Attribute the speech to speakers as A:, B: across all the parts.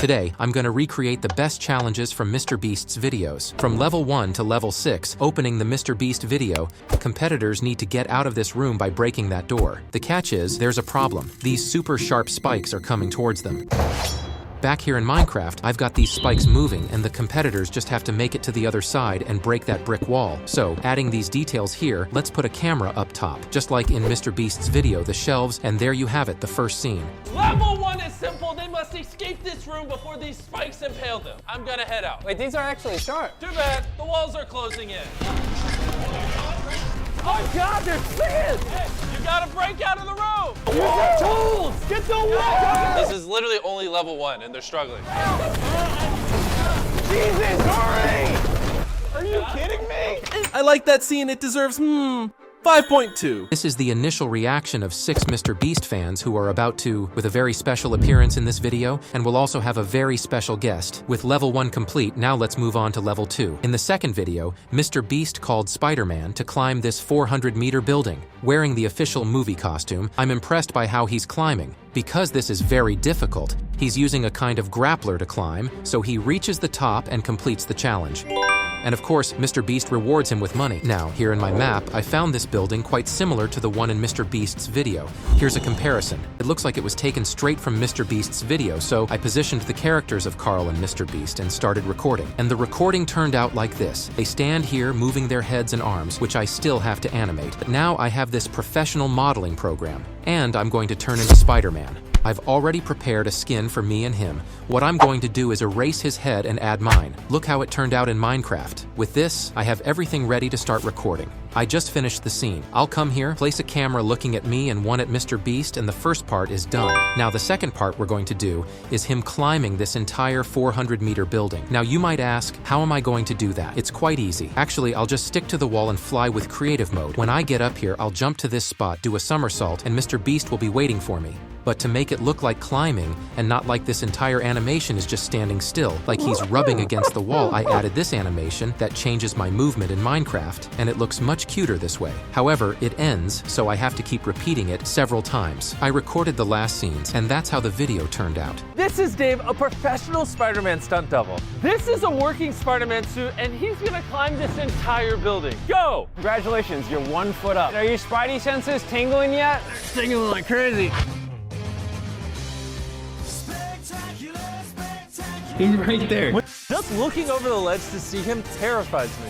A: Today, I'm gonna recreate the best challenges from MrBeast's videos. From level 1 to level 6, opening the MrBeast video, competitors need to get out of this room by breaking that door. The catch is, there's a problem. These super sharp spikes are coming towards them. Back here in Minecraft, I've got these spikes moving and the competitors just have to make it to the other side and break that brick wall. So, adding these details here, let's put a camera up top. Just like in MrBeast's video, the shelves, and there you have it, the first scene.
B: Level 1 is simple. They must escape this room before these spikes impale them. I'm gonna head out.
C: Wait, these are actually sharp.
B: Too bad. The walls are closing in.
C: Oh God, there's sand!
B: Hey, you gotta break out of the room!
C: Use your tools! Get the wall!
B: This is literally only level 1 and they're struggling.
C: Jesus, hurry! Are you kidding me?
D: I like that scene. It deserves, 5.2.
A: This is the initial reaction of 6 MrBeast fans who are about to, with a very special appearance in this video, and will also have a very special guest. With level 1 complete, now let's move on to level 2. In the second video, MrBeast called Spider-Man to climb this 400-meter building. Wearing the official movie costume, I'm impressed by how he's climbing. Because this is very difficult, he's using a kind of grappler to climb, so he reaches the top and completes the challenge. And of course, MrBeast rewards him with money. Now, here in my map, I found this building quite similar to the one in MrBeast's video. Here's a comparison. It looks like it was taken straight from MrBeast's video, so I positioned the characters of Carl and MrBeast and started recording. And the recording turned out like this. They stand here moving their heads and arms, which I still have to animate. But now I have this professional modeling program, and I'm going to turn into Spider-Man. I've already prepared a skin for me and him. What I'm going to do is erase his head and add mine. Look how it turned out in Minecraft. With this, I have everything ready to start recording. I just finished the scene. I'll come here, place a camera looking at me and one at MrBeast, and the first part is done. Now the second part we're going to do is him climbing this entire 400-meter building. Now you might ask, how am I going to do that? It's quite easy. Actually, I'll just stick to the wall and fly with creative mode. When I get up here, I'll jump to this spot, do a somersault, and MrBeast will be waiting for me. But to make it look like climbing, and not like this entire animation is just standing still, like he's rubbing against the wall, I added this animation that changes my movement in Minecraft, and it looks much cuter this way. However, it ends, so I have to keep repeating it several times. I recorded the last scenes, and that's how the video turned out.
C: This is Dave, a professional Spider-Man stunt double.
B: This is a working Spider-Man suit and he's gonna climb this entire building. Go!
C: Congratulations, you're 1 foot up. Are your Spidey senses tingling yet? They're tingling like crazy.
D: He's right there.
B: Just looking over the ledge to see him terrifies me.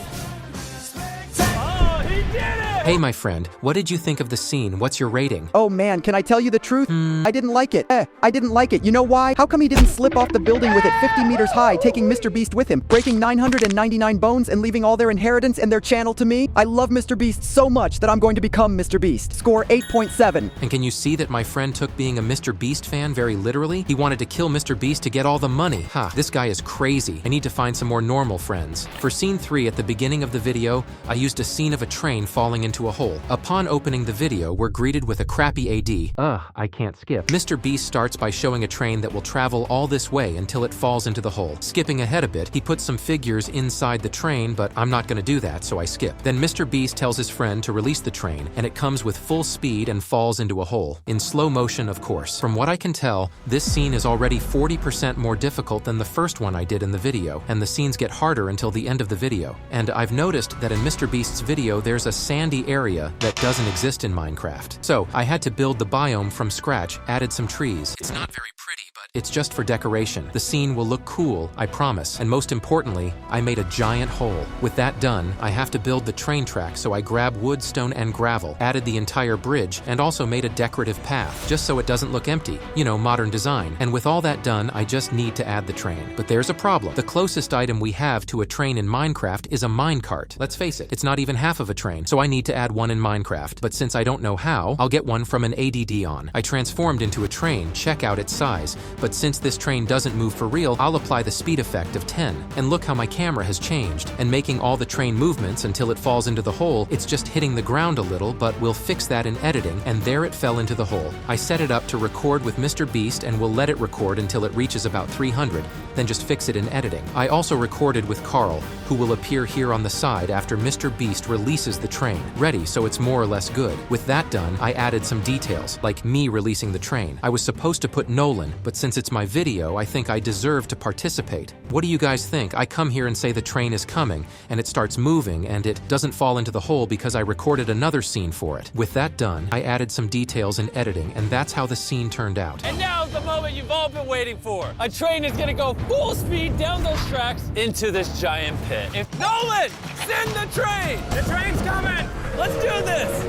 B: Oh, he did it!
A: Hey my friend, what did you think of the scene? What's your rating?
E: Oh man, can I tell you the truth? I didn't like it. I didn't like it. You know why? How come he didn't slip off the building with it 50 meters high, taking MrBeast with him, breaking 999 bones and leaving all their inheritance and their channel to me? I love MrBeast so much that I'm going to become MrBeast. Score 8.7.
A: And can you see that my friend took being a MrBeast fan very literally? He wanted to kill MrBeast to get all the money. Ha, this guy is crazy. I need to find some more normal friends. For scene 3 at the beginning of the video, I used a scene of a train falling into a hole. Upon opening the video, we're greeted with a crappy AD. I can't skip. MrBeast starts by showing a train that will travel all this way until it falls into the hole. Skipping ahead a bit, he puts some figures inside the train, but I'm not gonna do that, so I skip. Then MrBeast tells his friend to release the train, and it comes with full speed and falls into a hole. In slow motion, of course. From what I can tell, this scene is already 40% more difficult than the first one I did in the video, and the scenes get harder until the end of the video. And I've noticed that in MrBeast's video, there's a sandy area that doesn't exist in Minecraft. So I had to build the biome from scratch, added some trees. It's not very pretty, but it's just for decoration. The scene will look cool, I promise. And most importantly, I made a giant hole. With that done, I have to build the train track, so I grab wood, stone, and gravel, added the entire bridge, and also made a decorative path, just so it doesn't look empty. You know, modern design. And with all that done, I just need to add the train. But there's a problem. The closest item we have to a train in Minecraft is a minecart. Let's face it, it's not even half of a train, so I need to add one in Minecraft. But since I don't know how, I'll get one from an ADD-on. I transformed into a train, check out its size, but since this train doesn't move for real, I'll apply the speed effect of 10. And look how my camera has changed, and making all the train movements until it falls into the hole, it's just hitting the ground a little, but we'll fix that in editing, and there it fell into the hole. I set it up to record with MrBeast and we'll let it record until it reaches about 300, then just fix it in editing. I also recorded with Carl, who will appear here on the side after MrBeast releases the train. Ready, so it's more or less good. With that done, I added some details, like me releasing the train. I was supposed to put Nolan, but since Since it's my video, I think I deserve to participate. What do you guys think? I come here and say the train is coming, and it starts moving, and it doesn't fall into the hole because I recorded another scene for it. With that done, I added some details in editing, and that's how the scene turned out.
B: And now's the moment you've all been waiting for. A train is gonna go full speed down those tracks into this giant pit. If Nolan, send the train! The train's coming! Let's do this!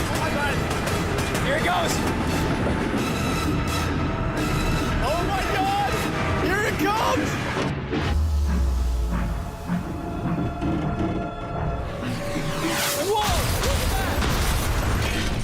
B: Oh my God! Here it goes! Oh my God! Here it comes!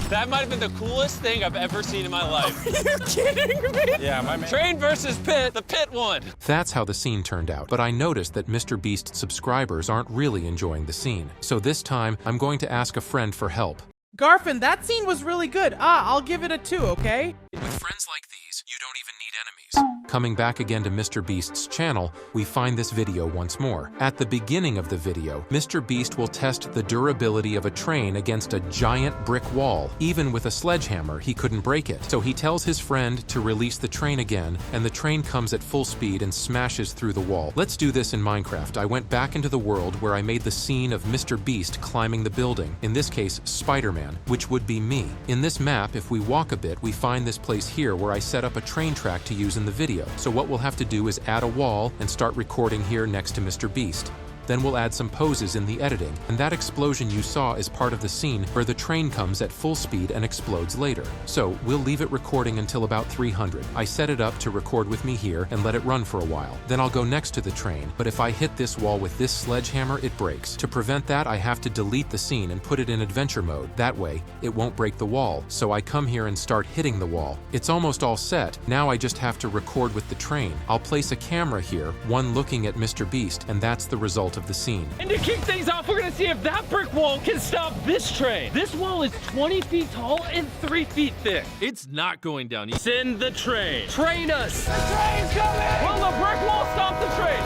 B: That might have been the coolest thing I've ever seen in my life. Are you kidding me? Yeah, my man. Train versus pit, the pit won.
A: That's how the scene turned out, but I noticed that Mr. Beast subscribers aren't really enjoying the scene. So this time, I'm going to ask a friend for help.
D: Garfin, that scene was really good. I'll give it a 2, okay?
A: With friends like these, you don't even need enemies. Coming back again to Mr. Beast's channel, we find this video once more. At the beginning of the video, Mr. Beast will test the durability of a train against a giant brick wall. Even with a sledgehammer, he couldn't break it. So he tells his friend to release the train again, and the train comes at full speed and smashes through the wall. Let's do this in Minecraft. I went back into the world where I made the scene of Mr. Beast climbing the building, in this case, Spider-Man, which would be me. In this map, if we walk a bit, we find this place here where I set up a train track to use in the video. So what we'll have to do is add a wall and start recording here next to Mr. Beast. Then we'll add some poses in the editing, and that explosion you saw is part of the scene where the train comes at full speed and explodes later. So we'll leave it recording until about 300. I set it up to record with me here and let it run for a while. Then I'll go next to the train, but if I hit this wall with this sledgehammer, it breaks. To prevent that, I have to delete the scene and put it in adventure mode. That way, it won't break the wall. So I come here and start hitting the wall. It's almost all set. Now I just have to record with the train. I'll place a camera here, one looking at Mr. Beast, and that's the result of the scene.
B: And to kick things off, we're gonna see if that brick wall can stop this train. This wall is 20 feet tall and 3 feet thick. It's not going down. Send the train. Train us. The train's coming. Will the brick wall stop the train?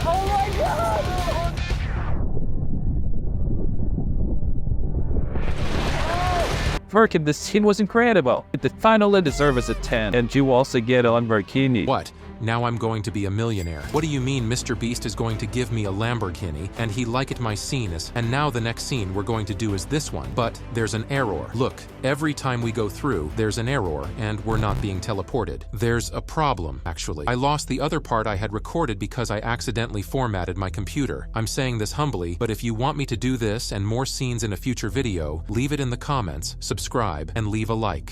B: Oh my God!
F: Merkin, this scene was incredible. It finally deserves a 10, and you also get a Lamborghini.
A: What? Now I'm going to be a millionaire. What do you mean Mr. Beast is going to give me a Lamborghini and he liked my scene and now the next scene we're going to do is this one. But there's an error. Look, every time we go through, there's an error and we're not being teleported. There's a problem, actually. I lost the other part I had recorded because I accidentally formatted my computer. I'm saying this humbly, but if you want me to do this and more scenes in a future video, leave it in the comments, subscribe, and leave a like.